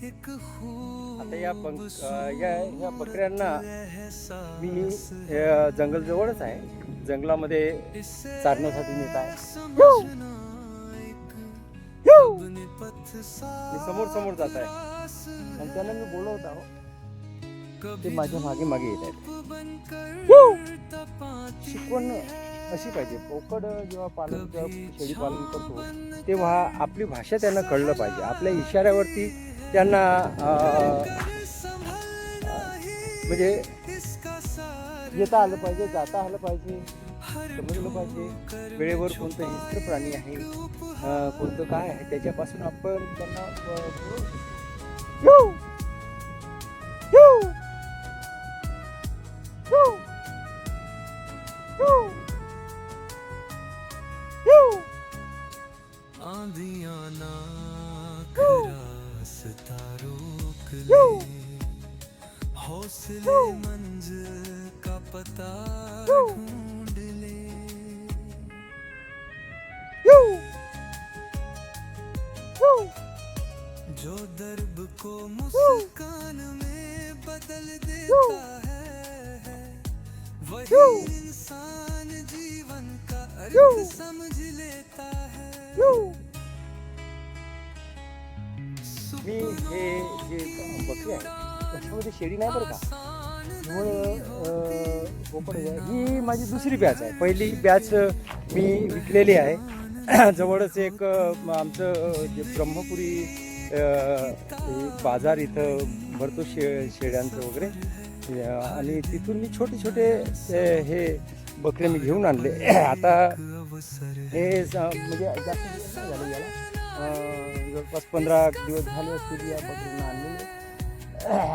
आता या बकऱ्यांना मी जंगल जवळच आहे, जंगलामध्ये चारण्यासाठी नेत आहे. मी समोर समोर जात आहे आणि त्यांना मी बोलवत आहो, ते माझ्या मागे मागे येत आहेत. शिकवण अशी पाहिजे. बोकड जेव्हा शेळी पालन करतो तेव्हा आपली भाषा त्यांना कळलं पाहिजे. आपल्या इशाऱ्यावरती त्यांना म्हणजे येता आलं पाहिजे, जाता आलं पाहिजे, समजलं पाहिजे. वेळेवर कोणतं हिंस्र प्राणी आहे, कोणतं काय आहे, त्याच्यापासून आपण त्यांना आंधियां ना रास्ता रोक ले, हौसले मंजिल का पता ढूंढ ले. जो दर्द को मुस्कान में बदल देता है, वही इंसान जीवन का अर्थ समझ लेता है. मी हे जे बकरी आहे त्याच्यामध्ये शेळी नाही बरं का. बोकड ही माझी दुसरी बॅच आहे. पहिली बॅच मी विकलेली आहे. जवळच एक आमचं जे ब्रह्मपुरी बाजार इथं भरतो शेळ्यांचं वगैरे, आणि तिथून मी छोटे छोटे हे बकरे मी घेऊन आणले. आता हे म्हणजे जास्त दिवस नाही झाले याला, जवळपास 15 दिवस झाले असतील या बकरींना आणलेले.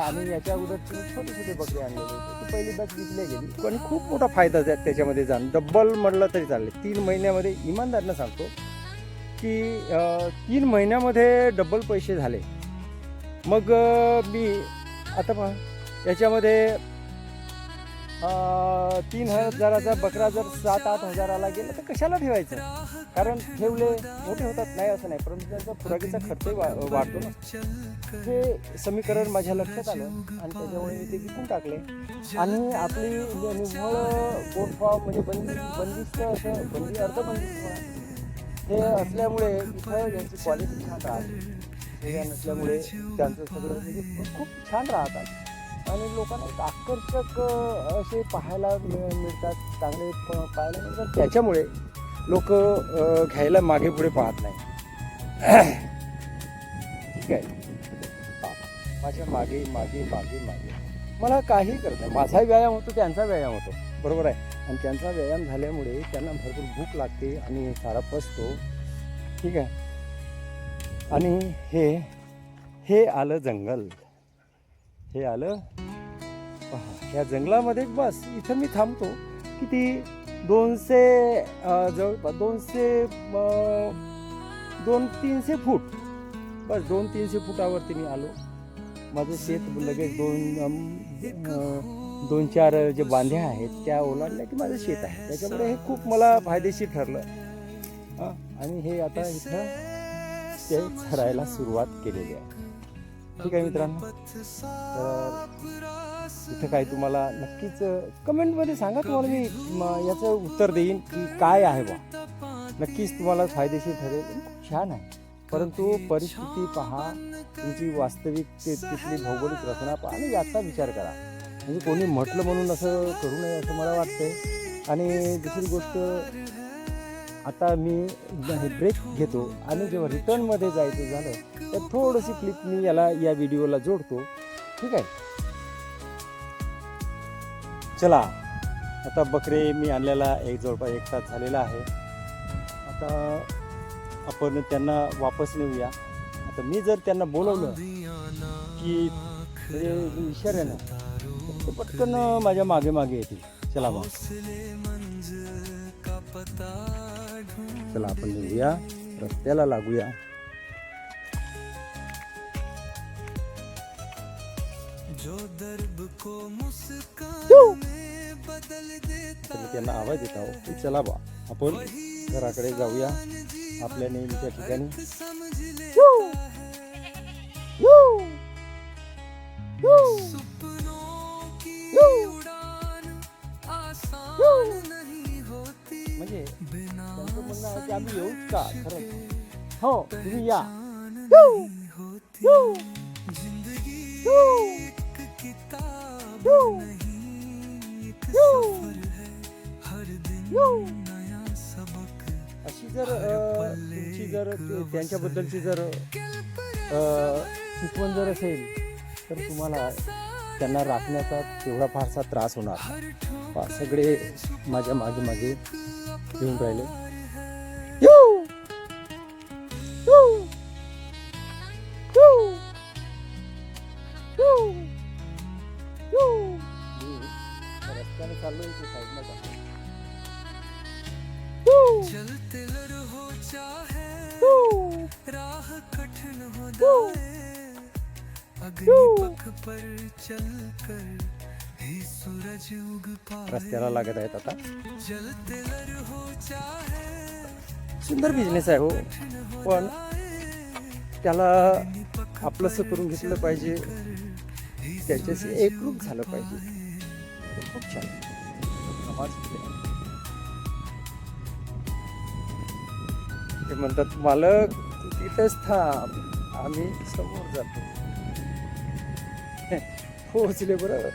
आणि याच्या अगोदर छोटे छोटे बकरे आणलेले होते. ती पहिली बॅच विकल्या गेली पण खूप मोठा फायदा त्याच्यामध्ये झाला. डब्बल म्हटलं तरी चालेल. 3 महिन्यामध्ये इमानदारीनं सांगतो की 3 महिन्यामध्ये डबल पैसे झाले. मग मी आता पहा याच्यामध्ये 3,000चा बकरा जर 7-8 हजाराला गेला तर कशाला ठेवायचं. कारण ठेवले मोठे होतात नाही असं नाही, परंतु त्यांचा खुराकीचा खर्चही वाढतो ना. हे समीकरण माझ्या लक्षात आलं आणि त्याच्यामुळे मी ते विकून टाकले. आणि आपली निव्वळ गोट फार्म म्हणजे बंदिस्त असं अर्धबंदिस्त हे असल्यामुळे इथं यांची क्वालिटी छान राहते. हे नसल्यामुळे त्यांचं सगळं म्हणजे खूप छान राहतात आणि लोकांना आकर्षक असे पाहायला मिळतात, चांगले पाहायला मिळतात. त्याच्यामुळे लोक घ्यायला मागे पुढे पाहत नाही. ठीक आहे, माझ्या मागे मागे मागे मागे मला काही करत नाही. माझाही व्यायाम होतो, त्यांचा व्यायाम होतो, बरोबर आहे. आणि त्यांचा व्यायाम झाल्यामुळे त्यांना भरपूर भूक लागते आणि सारा पचतो. ठीक आहे. आणि हे आलं जंगल, हे आलं पहा. या जंगलामध्ये बस इथं मी थांबतो. किती 200 जवळपास 200-300 फूट, बस 200-300 फुटावरती मी आलो. माझं शेत लगेच 2-4 जे बांध्या आहेत त्या ओलांडल्या की माझं शेत आहे. त्याच्यामुळे हे खूप मला फायदेशीर ठरलं. आणि हे आता इथं ते चरायला सुरुवात केलेली आहे. ठीक आहे मित्रांनो, तर इथं काय तुम्हाला नक्कीच कमेंटमध्ये सांगा, तुम्हाला मी याचं उत्तर देईन की काय आहे बा. नक्कीच तुम्हाला फायदेशीर ठरेल. खूप छान आहे, परंतु परिस्थिती पहा, तुमची वास्तविक तिथली भौगोलिक रचना पहा आणि याचा विचार करा. म्हणजे कोणी म्हटलं म्हणून असं करू नये असं मला वाटतं. आणि दुसरी गोष्ट, आता मी ब्रेक घेतो आणि जेव्हा रिटर्नमध्ये जायचं झालं तर थोडीशी क्लिप मी या व्हिडिओला जोडतो. ठीक आहे, चला. आता बकरे मी आणलेला जवळपास 1 तास झालेला आहे. आता आपण त्यांना वापस नेऊया. आता मी जर त्यांना बोलवलं की म्हणजे इशाऱ्यानं ते पटकन माझ्या मागे मागे येतील. चला मग, चला आपण निघूया, रस्त्याला लागूया. त्यांना आवाज येत आहो की चला बा आपण घराकडे जाऊया आपल्या नेहमीच्या ठिकाणी. आम्ही येऊच का खरंच. हो तुम्ही या. यू! यू! यू! यू! यू! यू! अशी जर तुमची जर त्यांच्याबद्दलची जर शिकवण जर असेल तर तुम्हाला त्यांना राखण्याचा तेवढा फारसा त्रास होणार. सगळे माझ्या मागे मागे येऊन राहिले. यू! यू! यू! यू! यू! मी रस्त्याने चाललोय की साईडला जातो. चलते हो चाहे यू! राह कठिन हो जाए, अग्नि पथ पर चलकर ही सूरज उग पाए. रस्त्याला लागत आहेत आता. चलते हो चाहे सुंदर बिझनेस आहे हो, पण त्याला आपलंसं करून घेतलं पाहिजे, त्याच्याशी एकरूप झालं पाहिजे. खूप छान समाज. ते म्हणतात मालक तू तिथेच थांब, आम्ही समोर जातो. पोहोचले बरं.